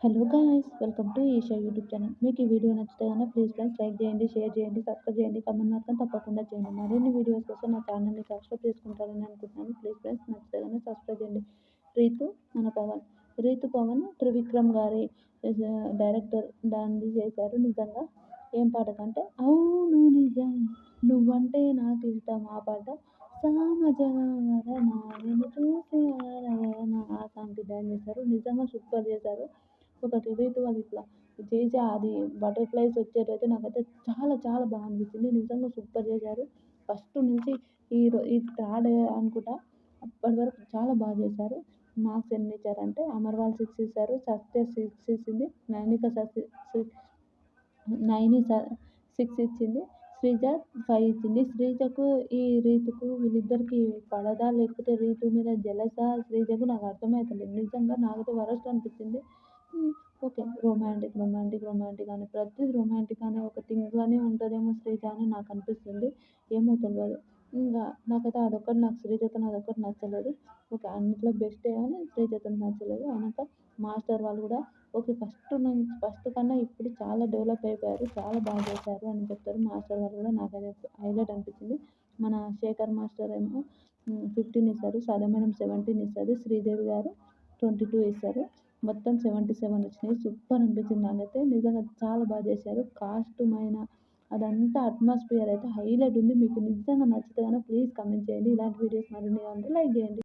Hello guys! Welcome to Esha YouTube channel. మీకు ఈ video నచ్చితే గనుక ప్లీజ్ ఫ్రెండ్స్ లైక్ చేయండి, షేర్ చేయండి, సబ్స్క్రైబ్ చేయండి, కామెంట్ మాత్రం తప్పకుండా చేయండి. మరిన్ని వీడియోస్ కోసం నా ఛానల్‌ని సబ్స్క్రైబ్ చేసుకుంటారని అనుకుంటున్నాను. ప్లీజ్ ఫ్రెండ్స్ నచ్చితే గనుక సబ్స్క్రైబ్ చేయండి. రీతు మన పవన్. రీతు పవన్ త్రివిక్రమ్ గారి డైరెక్టర్ దాన్ని చేశారు. నిజంగా ఏం పాట కంటే అవును నిజం నువ్వంటే నాకు ఇష్టం ఆ పాట సామజవరన నిన్ను చూసి ఆరాధన ఆ సాంగ్‌కి డాన్స్ చేశారు. నిజంగా సూపర్ చేశారు. ఒకటి రీతు వాళ్ళు ఇట్లా చేసి అది బటర్‌ఫ్లైస్ వచ్చేటైతే నాకైతే చాలా చాలా బాగా అనిపించింది. నిజంగా సూపర్ చేశారు. ఫస్ట్ నుంచి ఇది థర్డ్ అనుకుంటా. అప్పటి వరకు చాలా బాగా చేశారు. మార్క్స్ ఎన్ని ఇచ్చారంటే అమర్వాల్ 6 ఇచ్చారు. సత్య 6 ఇచ్చింది. నైని 6 ఇచ్చింది. శ్రీజ 5 ఇచ్చింది. శ్రీజకు ఈ రీతుకు వీళ్ళిద్దరికి పడదా? లేకపోతే రీతు మీద జెలసా? శ్రీజకు నాకు అర్థమైతలేదు. నిజంగా నాకైతే వరస్ట్ అనిపించింది. ఓకే. రొమాంటిక్ అని ప్రతిది రొమాంటిక్ అనే ఒక థింగ్‌లోనే ఉంటదేమో శ్రీజ అని నాకు అనిపిస్తుంది. ఏమో తెలవదు. నాకైతే నాకు శ్రీజతోని అదొక్కటి నచ్చలేదు. ఓకే. అన్నిట్లో బెస్టే గానీ శ్రీజతోని నచ్చలేదు. అయినాక మాస్టర్ వాళ్ళు కూడా ఓకే. ఫస్ట్ కన్నా ఇప్పుడు చాలా డెవలప్ అయిపోయారు. చాలా బాగా చేశారు అని చెప్తారు. మాస్టర్ వాళ్ళు కూడా నాకైతే హైలైట్ అనిపించింది. మన శేఖర్ మాస్టర్ ఏమో 15 ఇస్తారు. సదా మేడం 17 ఇస్తది. శ్రీదేవి గారు 22 ఇస్తారు. మొత్తం 77 వచ్చినాయి. సూపర్ అనిపించింది నాకైతే. నిజంగా చాలా బాగా చేశారు. కాస్ట్యూమ్ అయినా అదంతా అట్మాస్ఫియర్ అయితే హైలైట్ ఉంది. మీకు నిజంగా నచ్చితే గనుక ప్లీజ్ కామెంట్ చేయండి. ఇలాంటి వీడియోస్ మరిన్ని కావాలంటే లైక్ చేయండి.